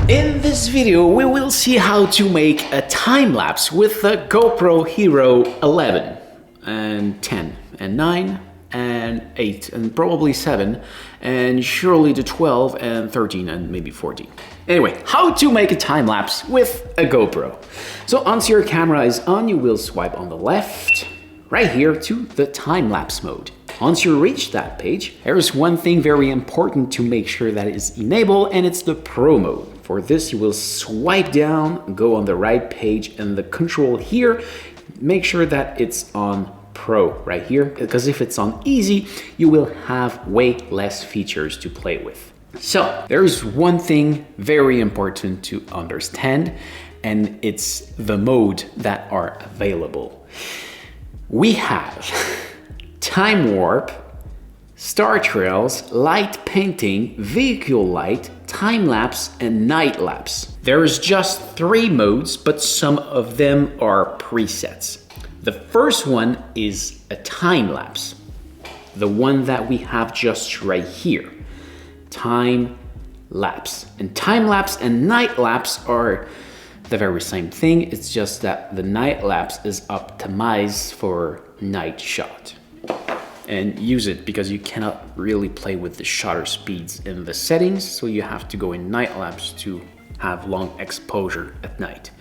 In this video, we will see how to make a time-lapse with the GoPro Hero 11 and 10 and 9 and 8 and probably 7 and surely the 12 and 13 and maybe 14. Anyway, how to make a time-lapse with a GoPro. So once your camera is on, you will swipe on the left, right here to the time-lapse mode. Once you reach that page, there is one thing very important to make sure that is enabled, and it's the Pro mode. For this, you will swipe down, go on the right page, and the control here, make sure that it's on Pro right here, because if it's on Easy, you will have way less features to play with. So there's one thing very important to understand, and it's the mode that are available. We have time warp, star trails, light painting, vehicle light, time lapse, and night lapse. There's just 3 modes, but some of them are presets. The first one is a time lapse, the one that we have just right here. Time lapse. And time lapse and night lapse are the very same thing. It's just that the night lapse is optimized for night shot. And use it because you cannot really play with the shutter speeds in the settings, so you have to go in night lapse to have long exposure at night.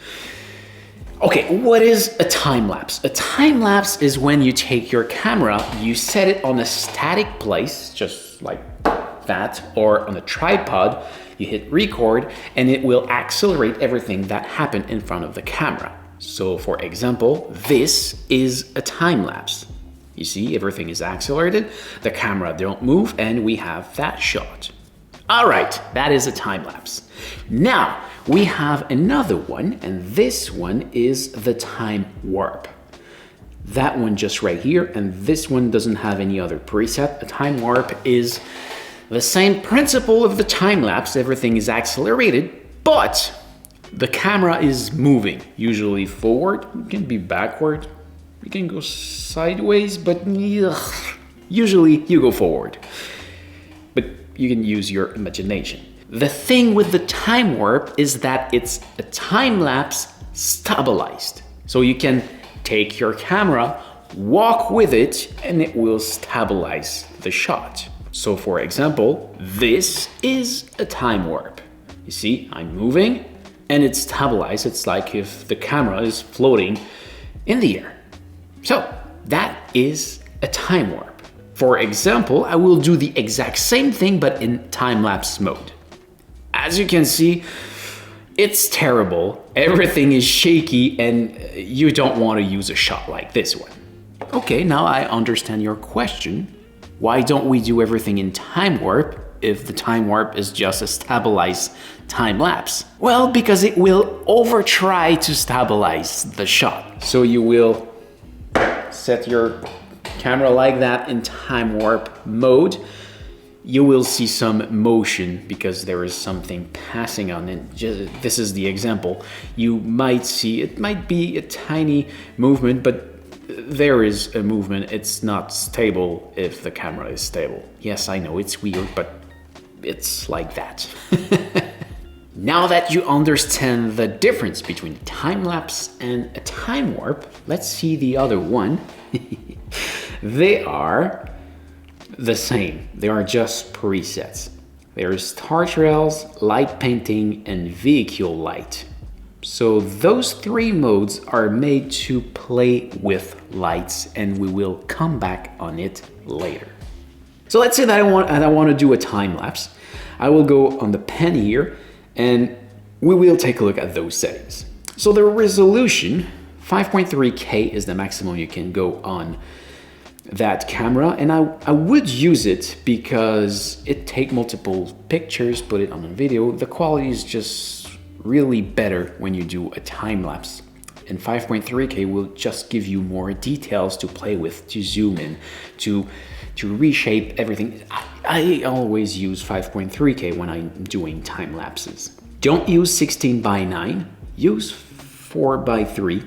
Okay, what is a time lapse? A time lapse is when you take your camera, you set it on a static place, just like that, or on a tripod, you hit record, and it will accelerate everything that happened in front of the camera. So for example, this is a time lapse. You see, everything is accelerated, the camera don't move, and we have that shot. All right, that is a time lapse. Now, we have another one, and this one is the time warp. That one just right here, and this one doesn't have any other preset. A time warp is the same principle of the time lapse, everything is accelerated, but the camera is moving, usually forward, it can be backward. You can go sideways, but usually you go forward. But you can use your imagination. The thing with the time warp is that it's a time lapse stabilized. So you can take your camera, walk with it, and it will stabilize the shot. So for example, this is a time warp. You see, I'm moving and it's stabilized. It's like if the camera is floating in the air. So that is a time warp. For example, I will do the exact same thing, but in time-lapse mode. As you can see, it's terrible. Everything is shaky and you don't want to use a shot like this one. Okay, now I understand your question. Why don't we do everything in time warp if the time warp is just a stabilized time lapse? Well, because it will over try to stabilize the shot. So you will set your camera like that in time warp mode. You will see some motion because there is something passing on it. This is the example. You might see, it might be a tiny movement, but there is a movement. It's not stable if the camera is stable. Yes, I know it's weird, but it's like that. Now that you understand the difference between a time-lapse and a time warp, let's see the other one. They are the same. They are just presets. There's star trails, light painting, and vehicle light. So those 3 modes are made to play with lights, and we will come back on it later. So let's say that I want to do a time-lapse. I will go on the pen here, and we will take a look at those settings. So the resolution, 5.3K is the maximum you can go on that camera, and I would use it because it takes multiple pictures, put it on a video. The quality is just really better when you do a time lapse. And 5.3K will just give you more details to play with, to zoom in, to reshape everything. I always use 5.3K when I'm doing time lapses. Don't use 16:9, use 4:3,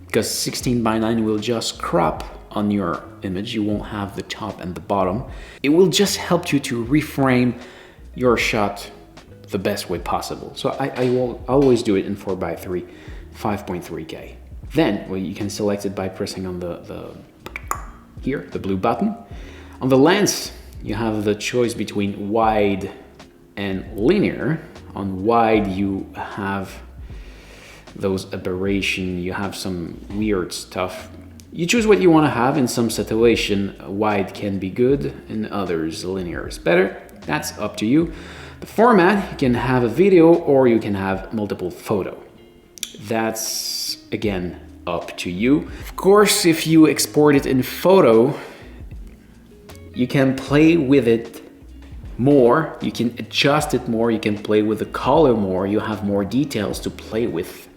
because 16:9 will just crop on your image. You won't have the top and the bottom. It will just help you to reframe your shot the best way possible. So I will always do it in 4:3, 5.3K. Then, well, you can select it by pressing on the blue button. On the lens, you have the choice between wide and linear. On wide, you have those aberration, you have some weird stuff. You choose what you want to have. In some situation, wide can be good, in others, linear is better. That's up to you. The format, you can have a video or you can have multiple photo. That's, again, up to you. Of course, if you export it in photo, you can play with it more, you can adjust it more, you can play with the color more, you have more details to play with.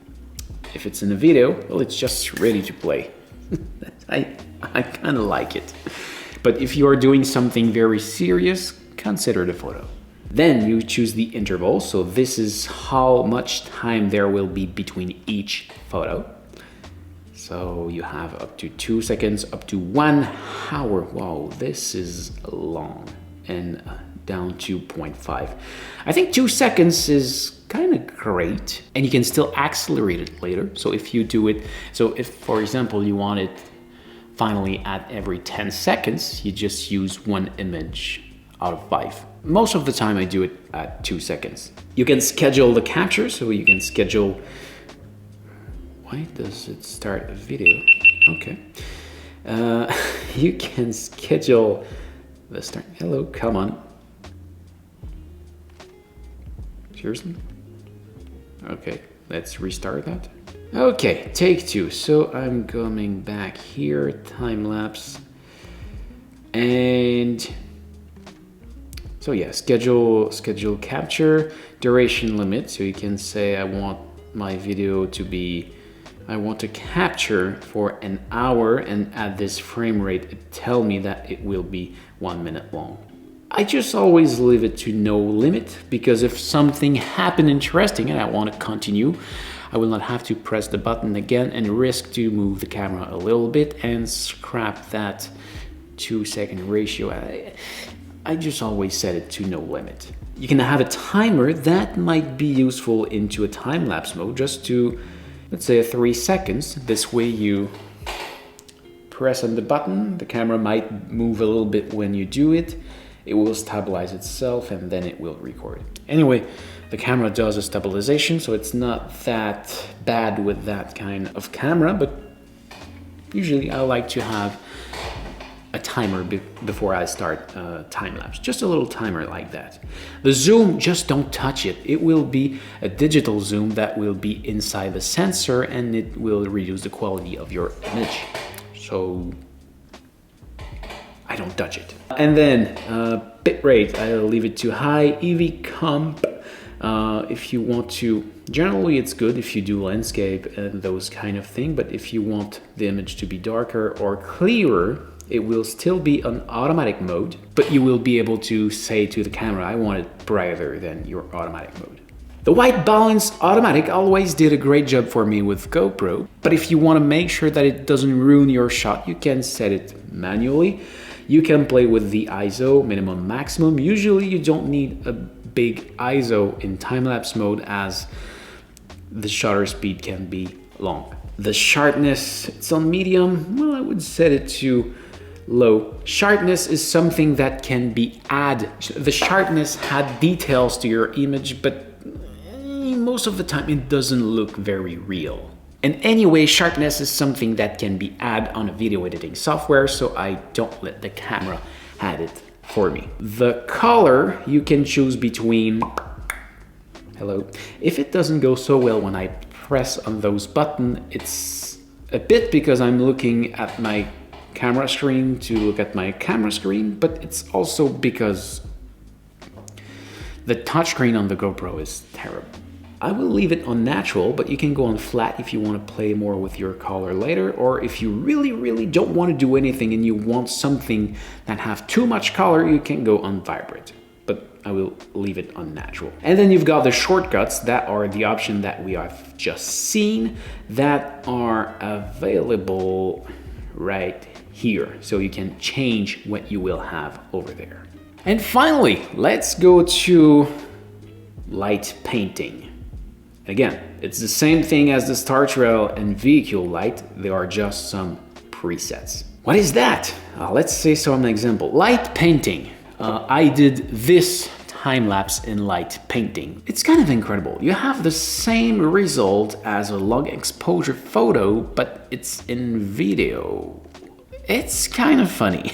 If it's in a video, well, it's just ready to play. I kind of like it. But if you are doing something very serious, consider the photo. Then you choose the interval. So this is how much time there will be between each photo. So you have up to 2 seconds, up to 1 hour. Wow, this is long. And down to 0.5. I think 2 seconds is kind of great, and you can still accelerate it later. So if you do it, so if for example you want it finally at every 10 seconds, you just use 1 image out of 5. Most of the time I do it at 2 seconds. You can schedule the capture, so you can schedule, why does it start a video? Okay. You can schedule the start. Hello, come on. Seriously? Okay, let's restart that. Okay, take 2. So I'm coming back here, time lapse. And so yeah, schedule capture, duration limit. So you can say I want my video to be, I want to capture for an hour, and at this frame rate, it tell me that it will be 1 minute long. I just always leave it to no limit, because if something happened interesting and I want to continue, I will not have to press the button again and risk to move the camera a little bit and scrap that 2-second ratio. I just always set it to no limit. You can have a timer that might be useful into a time-lapse mode, just to, let's say, 3 seconds. This way you press on the button, the camera might move a little bit when you do it. It will stabilize itself and then it will record. Anyway, the camera does a stabilization, so it's not that bad with that kind of camera, but usually I like to have a timer before I start time-lapse. Just a little timer like that. The zoom, just don't touch it. It will be a digital zoom that will be inside the sensor, and it will reduce the quality of your image. So I don't touch it. And then bitrate, I'll leave it to high. EV comp, if you want to, generally it's good if you do landscape and those kind of thing, but if you want the image to be darker or clearer, it will still be on automatic mode, but you will be able to say to the camera, I want it brighter than your automatic mode. The white balance automatic always did a great job for me with GoPro, but if you want to make sure that it doesn't ruin your shot, you can set it manually. You can play with the ISO, minimum, maximum. Usually you don't need a big ISO in time-lapse mode, as the shutter speed can be long. The sharpness, it's on medium. Well, I would set it to low. Sharpness is something that can be added. The sharpness had details to your image, but most of the time it doesn't look very real. And anyway, sharpness is something that can be added on a video editing software, so I don't let the camera add it for me. The color, you can choose between, hello, if it doesn't go so well when I press on those buttons, it's a bit because I'm looking at my camera screen to look at my camera screen, but it's also because the touchscreen on the GoPro is terrible. I will leave it on natural, but you can go on flat if you want to play more with your color later, or if you really don't want to do anything and you want something that have too much color, you can go on vibrate, but I will leave it on natural. And then you've got the shortcuts that are the option that we have just seen that are available right here. So you can change what you will have over there. And finally, let's go to light painting. Again, it's the same thing as the star trail and vehicle light. There are just some presets. What is that? Let's say some example. Light painting. I did this time lapse in light painting. It's kind of incredible. You have the same result as a long exposure photo, but it's in video. It's kind of funny.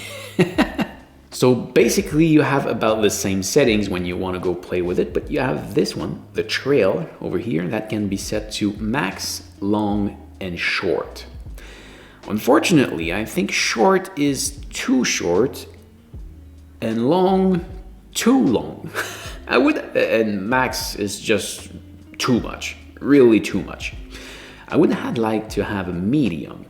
So basically you have about the same settings when you want to go play with it, but you have this one, the trail over here, that can be set to max, long, and short. Unfortunately, I think short is too short and long too long. And max is just too much, really too much. I would have liked to have a medium.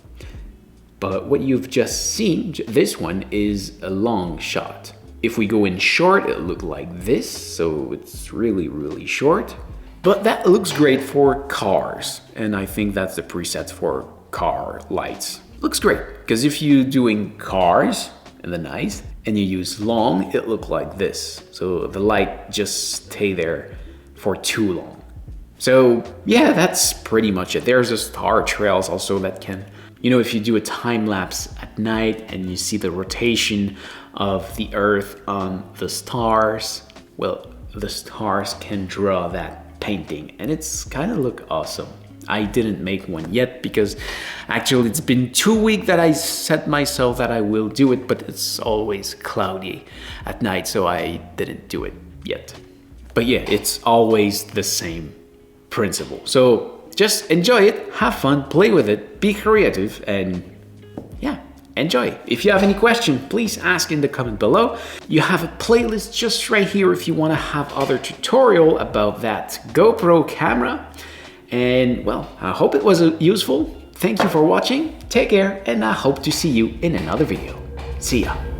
But what you've just seen, this one is a long shot. If we go in short, it looks like this, so it's really, really short. But that looks great for cars, and I think that's the preset for car lights. Looks great, because if you're doing cars in the night, and you use long, it looks like this. So the light just stay there for too long. So yeah, that's pretty much it. There's a star trails also that can, you know, if you do a time lapse at night and you see the rotation of the Earth on the stars, well, the stars can draw that painting and it's kind of look awesome. I didn't make one yet because actually it's been 2 weeks that I set myself that I will do it, but it's always cloudy at night, so I didn't do it yet. But yeah, it's always the same principle. So just enjoy it, have fun, play with it, be creative, and yeah, enjoy. If you have any question, please ask in the comment below. You have a playlist just right here if you want to have other tutorial about that GoPro camera. And well, I hope it was useful. Thank you for watching, take care, and I hope to see you in another video. See ya.